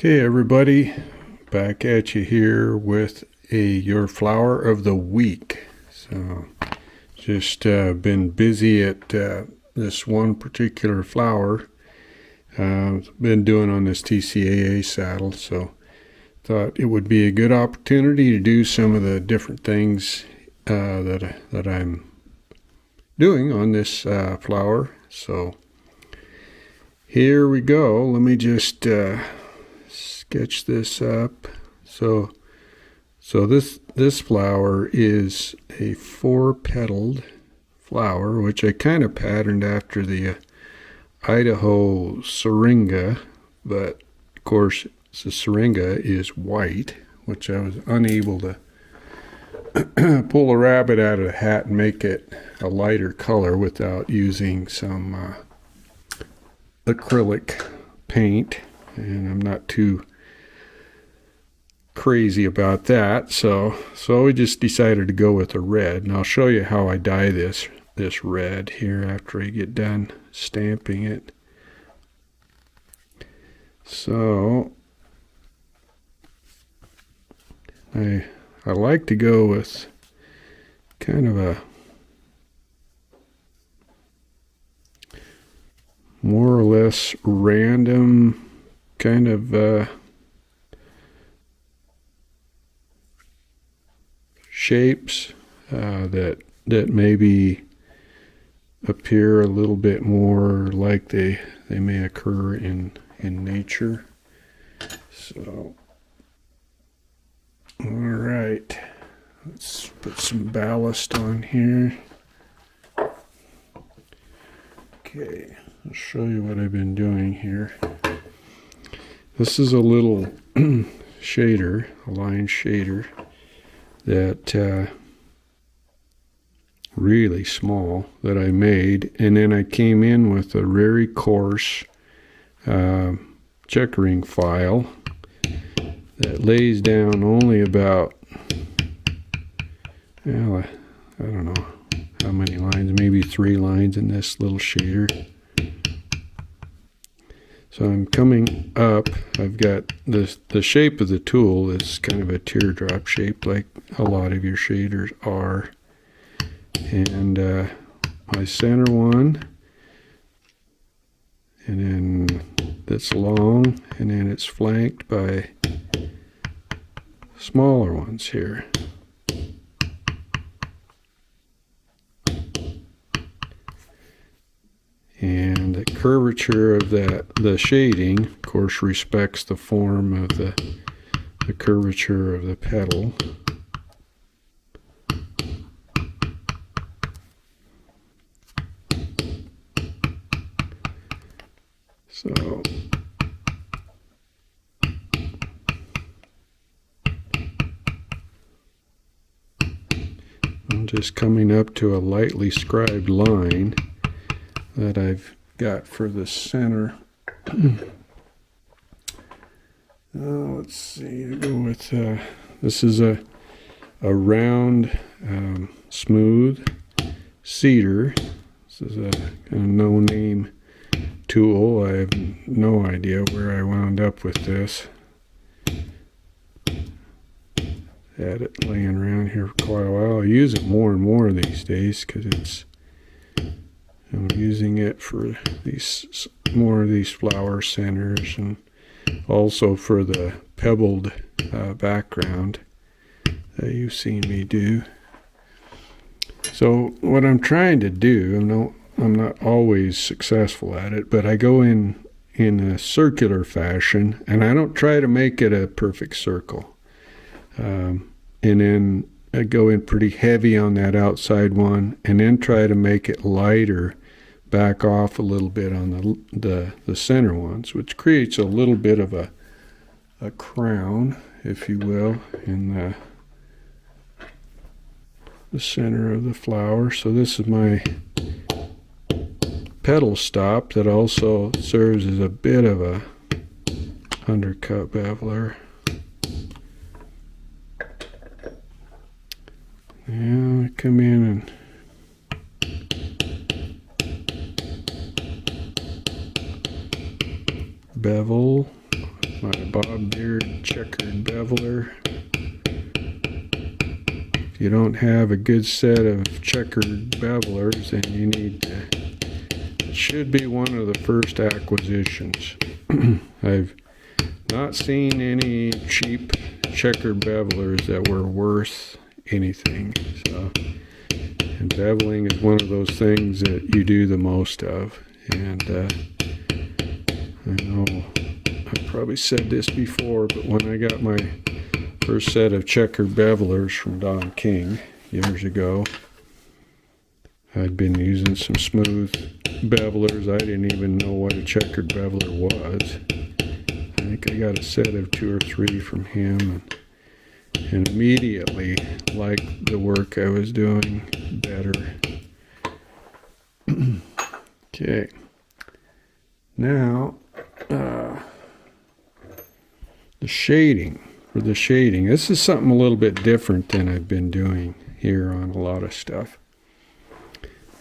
Okay, everybody, back at you here with your flower of the week. So, just been busy at this one particular flower. Been doing on this TCAA saddle, so thought it would be a good opportunity to do some of the different things that I'm doing on this flower. So here we go. Let me just sketch this up. So this flower is a 4-petaled flower, which I kind of patterned after the Idaho syringa, but of course the syringa is white, which I was unable to pull a rabbit out of a hat and make it a lighter color without using some acrylic paint, and I'm not too crazy about that, so we just decided to go with a red, and I'll show you how I dye this red here after I get done stamping it. So I like to go with kind of a more or less random kind of shapes that maybe appear a little bit more like they may occur in nature. So all right, let's put some ballast on here. Okay, I'll show you what I've been doing here. This is a little shader, a line shader that really small that I made, and then I came in with a very coarse checkering file that lays down only about, well, I don't know how many lines, maybe 3 lines in this little shader. So I'm coming up, I've got the shape of the tool is kind of a teardrop shape like a lot of your shaders are. And my center one, and then that's long, and then it's flanked by smaller ones here. And the curvature of the shading, of course, respects the form of the curvature of the petal. So I'm just coming up to a lightly scribed line that I've got for the center. Let's see, to go with this is a round smooth cedar. This is a no-name tool. I have no idea where I wound up with this. Had it laying around here for quite a while. I use it more and more these days because I'm using it for these more of these flower centers, and also for the pebbled background that you've seen me do. So what I'm trying to do, I'm not always successful at it, but I go in a circular fashion, and I don't try to make it a perfect circle. And then I go in pretty heavy on that outside one, and then try to make it lighter, back off a little bit on the center ones, which creates a little bit of a crown, if you will, in the center of the flower. So this is my petal stop that also serves as a bit of a undercut beveler. Now I come in and bevel my bob-eared checkered beveler. If you don't have a good set of checkered bevelers, then you need to, it should be one of the first acquisitions. I've not seen any cheap checkered bevelers that were worth anything. So, and beveling is one of those things that you do the most of. And I know I've probably said this before, but when I got my first set of checkered bevelers from Don King years ago, I'd been using some smooth bevelers. I didn't even know what a checkered beveler was. I think I got a set of 2 or 3 from him, and immediately liked the work I was doing better. Okay, now the shading. For the shading, this is something a little bit different than I've been doing here on a lot of stuff.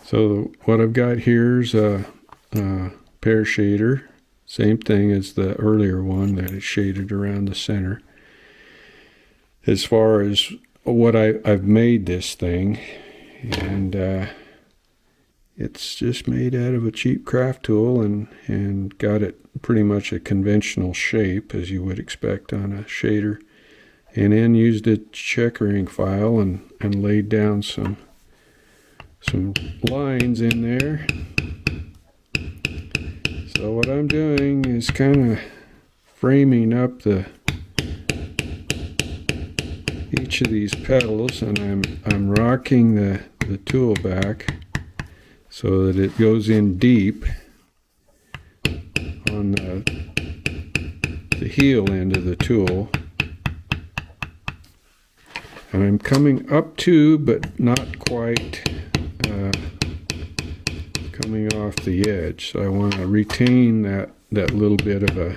So what I've got here is a pear shader, same thing as the earlier one that is shaded around the center. As far as what I've made this thing, and it's just made out of a cheap craft tool and got it pretty much a conventional shape as you would expect on a shader, and then used a checkering file and laid down some lines in there. So what I'm doing is kind of framing up each of these petals, and I'm rocking the tool back so that it goes in deep on the heel end of the tool. And I'm coming up to, but not quite coming off the edge. So I want to retain that little bit of a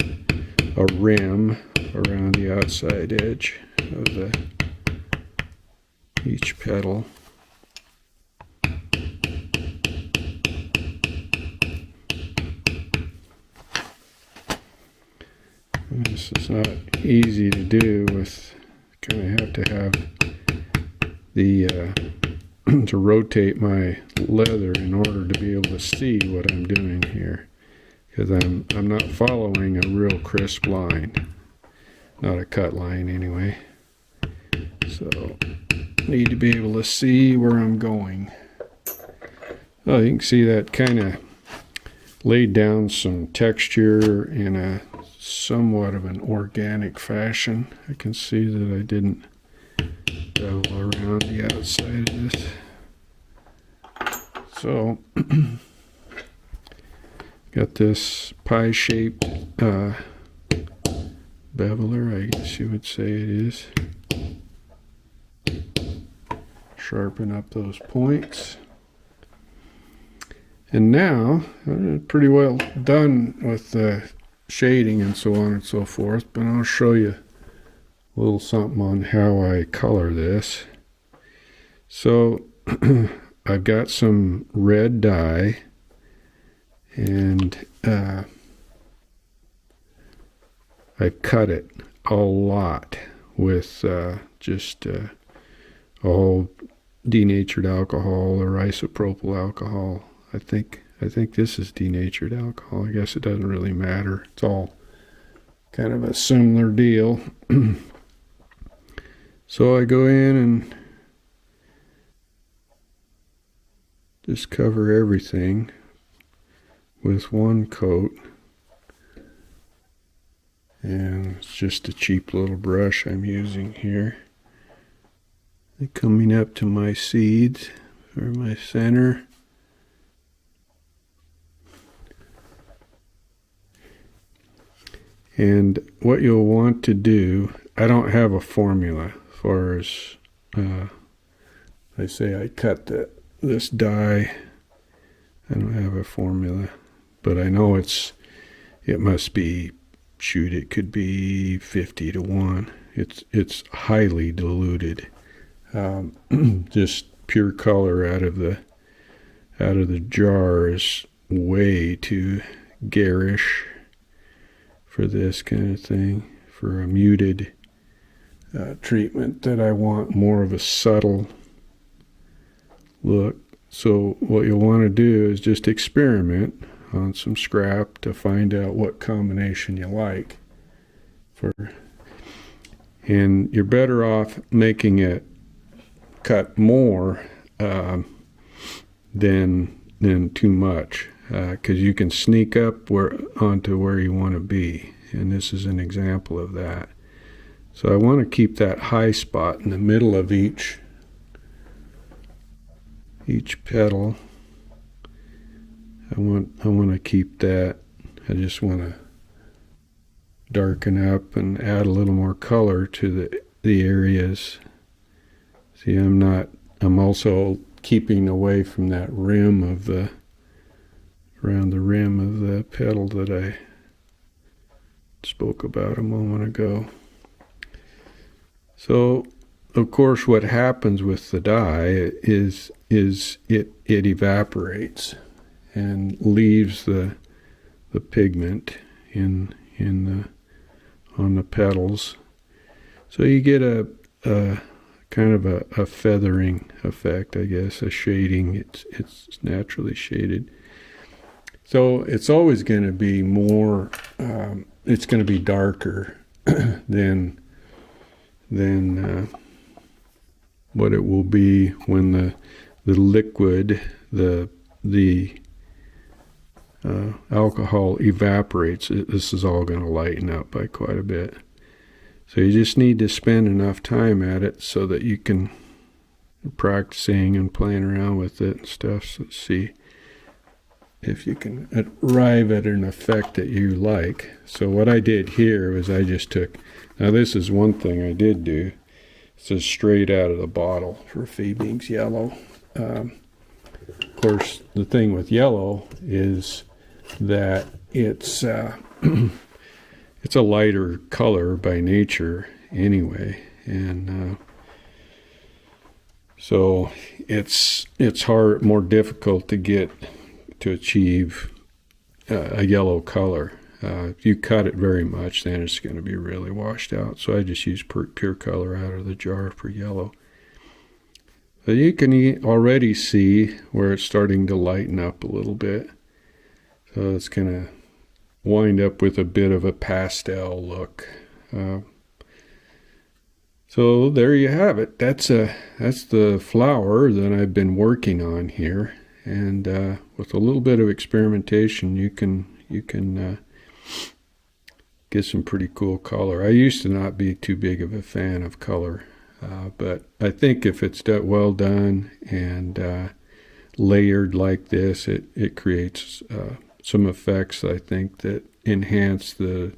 rim around the outside edge of each petal. This is not easy to do. With kind of have to have the to rotate my leather in order to be able to see what I'm doing here, because I'm not following a real crisp line, not a cut line anyway. So need to be able to see where I'm going. Oh, you can see that kind of laid down some texture in a somewhat of an organic fashion. I can see that I didn't bevel around the outside of this. So got this pie-shaped beveler, I guess you would say it is. Sharpen up those points. And now I'm pretty well done with the shading and so on and so forth, but I'll show you a little something on how I color this. So I've got some red dye, and I cut it a lot with just all denatured alcohol or isopropyl alcohol. I think this is denatured alcohol. I guess it doesn't really matter. It's all kind of a similar deal. So I go in and just cover everything with one coat. And it's just a cheap little brush I'm using here. And coming up to my seeds for my center. And what you'll want to do, I don't have a formula as far as, I say I cut this dye. I don't have a formula, but I know it must be, shoot, it could be 50 to 1. It's highly diluted. Just pure color out of the jar is way too garish for this kind of thing, for a muted treatment that I want more of a subtle look. So what you'll want to do is just experiment on some scrap to find out what combination you like. And you're better off making it cut more than too much, because you can sneak up onto where you want to be, and this is an example of that. So I want to keep that high spot in the middle of each petal. I want to keep that. I just want to darken up and add a little more color to the areas. See, I'm also keeping away from that rim around the rim of the petal that I spoke about a moment ago. So, of course, what happens with the dye is it evaporates and leaves the pigment on the petals. So you get a kind of a feathering effect, I guess, a shading. It's naturally shaded. So it's always going to be more. It's going to be darker than what it will be when the liquid, the alcohol evaporates. This is all going to lighten up by quite a bit. So you just need to spend enough time at it so that you can practicing and playing around with it and stuff. So see if you can arrive at an effect that you like. So what I did here was I just took, now this is one thing I did do. This is straight out of the bottle for Beveling's yellow. Of course, the thing with yellow is that it's it's a lighter color by nature anyway, and so it's more difficult to achieve a yellow color. If you cut it very much, then it's going to be really washed out. So I just use pure color out of the jar for yellow. But you can already see where it's starting to lighten up a little bit. So it's going to wind up with a bit of a pastel look. So there you have it. That's the flower that I've been working on here, and with a little bit of experimentation, you can get some pretty cool color. I used to not be too big of a fan of color, but I think if it's well done and layered like this, it creates some effects, I think, that enhance the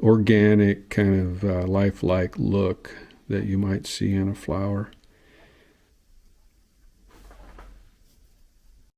organic kind of lifelike look that you might see in a flower.